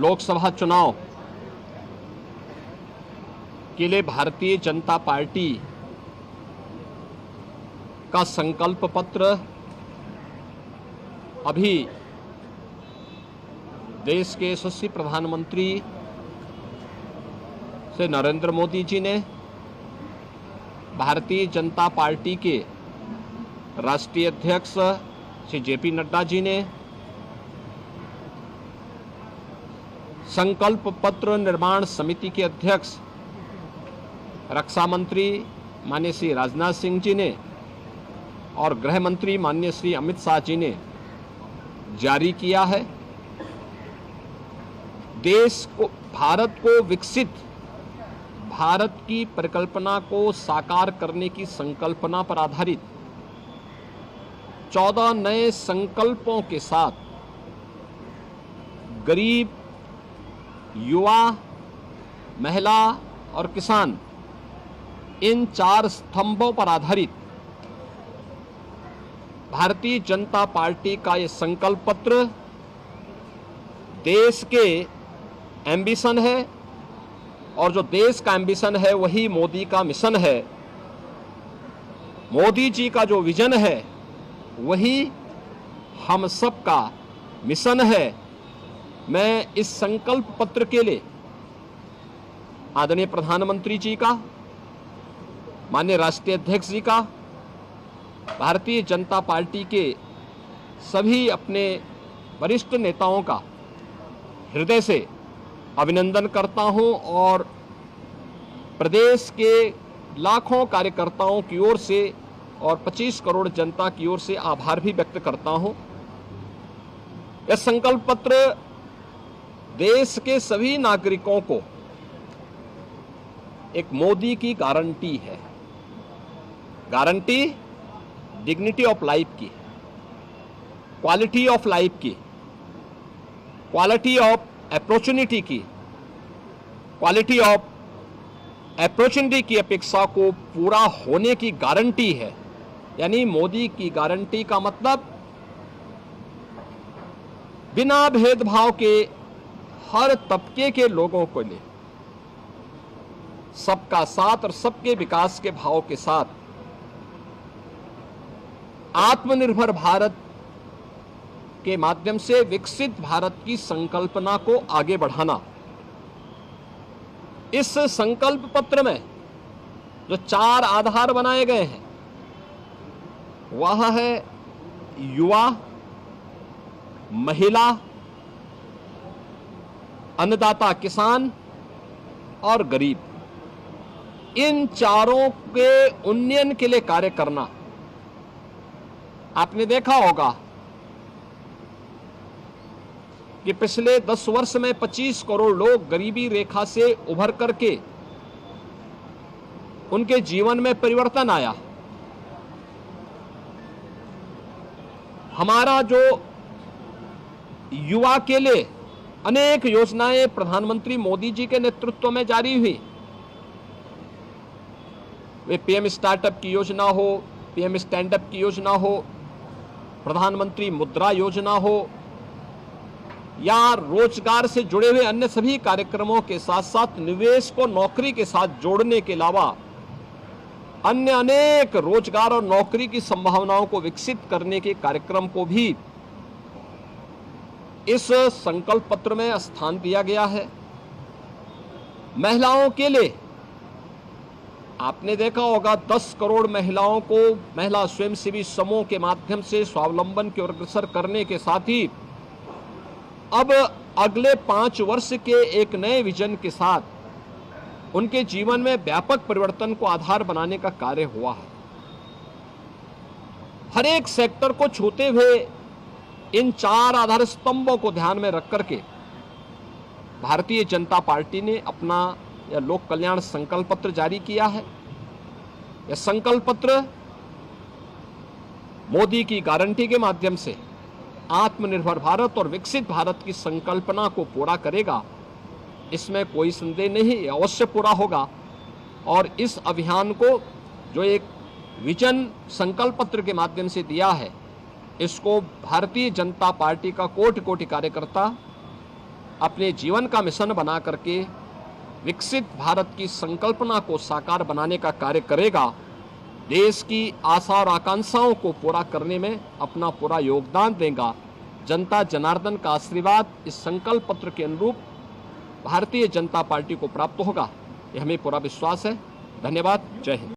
लोकसभा चुनाव के लिए भारतीय जनता पार्टी का संकल्प पत्र अभी देश के यशस्वी प्रधानमंत्री श्री नरेंद्र मोदी जी ने भारतीय जनता पार्टी के राष्ट्रीय अध्यक्ष श्री जेपी नड्डा जी ने संकल्प पत्र निर्माण समिति के अध्यक्ष रक्षा मंत्री माननीय श्री राजनाथ सिंह जी ने और गृह मंत्री माननीय श्री अमित शाह जी ने जारी किया है। देश को, भारत को विकसित भारत की परिकल्पना को साकार करने की संकल्पना पर आधारित 14 नए संकल्पों के साथ गरीब, युवा, महिला और किसान, इन 4 स्तंभों पर आधारित भारतीय जनता पार्टी का ये संकल्प पत्र देश के एम्बिशन है, और जो देश का एम्बिशन है वही मोदी का मिशन है। मोदी जी का जो विजन है वही हम सब का मिशन है। मैं इस संकल्प पत्र के लिए आदरणीय प्रधानमंत्री जी का, माननीय राष्ट्रीय अध्यक्ष जी का, भारतीय जनता पार्टी के सभी अपने वरिष्ठ नेताओं का हृदय से अभिनंदन करता हूं और प्रदेश के लाखों कार्यकर्ताओं की ओर से और 25 करोड़ जनता की ओर से आभार भी व्यक्त करता हूं। यह संकल्प पत्र देश के सभी नागरिकों को एक मोदी की गारंटी है। गारंटी डिग्निटी ऑफ लाइफ की, क्वालिटी ऑफ लाइफ की, क्वालिटी ऑफ अपॉर्चुनिटी की, क्वालिटी ऑफ अपॉर्चुनिटी की अपेक्षा को पूरा होने की गारंटी है। यानी मोदी की गारंटी का मतलब बिना भेदभाव के हर तबके के लोगों को लिए सबका साथ और सबके विकास के भाव के साथ आत्मनिर्भर भारत के माध्यम से विकसित भारत की संकल्पना को आगे बढ़ाना। इस संकल्प पत्र में जो 4 आधार बनाए गए हैं वह है युवा, महिला, अन्नदाता किसान और गरीब। इन चारों के उन्नयन के लिए कार्य करना। आपने देखा होगा कि पिछले 10 वर्ष में 25 करोड़ लोग गरीबी रेखा से उभर करके उनके जीवन में परिवर्तन आया। हमारा जो युवा के लिए अनेक योजनाएं प्रधानमंत्री मोदी जी के नेतृत्व में जारी हुई, वे पीएम स्टार्टअप की योजना हो, पीएम स्टैंडअप की योजना हो, प्रधानमंत्री मुद्रा योजना हो, या रोजगार से जुड़े हुए अन्य सभी कार्यक्रमों के साथ साथ निवेश को नौकरी के साथ जोड़ने के अलावा अन्य अनेक रोजगार और नौकरी की संभावनाओं को विकसित करने के कार्यक्रम को भी इस संकल्प पत्र में स्थान दिया गया है। महिलाओं के लिए आपने देखा होगा 10 करोड़ महिलाओं को महिला स्वयंसेवी समूह के माध्यम से स्वावलंबन की ओर अग्रसर करने के साथ ही अब अगले 5 वर्ष के एक नए विजन के साथ उनके जीवन में व्यापक परिवर्तन को आधार बनाने का कार्य हुआ है। हर एक सेक्टर को छूते हुए इन 4 आधार स्तंभों को ध्यान में रख करके भारतीय जनता पार्टी ने अपना यह लोक कल्याण संकल्प पत्र जारी किया है। यह संकल्प पत्र मोदी की गारंटी के माध्यम से आत्मनिर्भर भारत और विकसित भारत की संकल्पना को पूरा करेगा, इसमें कोई संदेह नहीं, अवश्य पूरा होगा। और इस अभियान को जो एक विजन संकल्प पत्र के माध्यम से दिया है, इसको भारतीय जनता पार्टी का कोटि कोटि कार्यकर्ता अपने जीवन का मिशन बना करके विकसित भारत की संकल्पना को साकार बनाने का कार्य करेगा, देश की आशा और आकांक्षाओं को पूरा करने में अपना पूरा योगदान देगा। जनता जनार्दन का आशीर्वाद इस संकल्प पत्र के अनुरूप भारतीय जनता पार्टी को प्राप्त होगा, ये हमें पूरा विश्वास है। धन्यवाद। जय हिंद।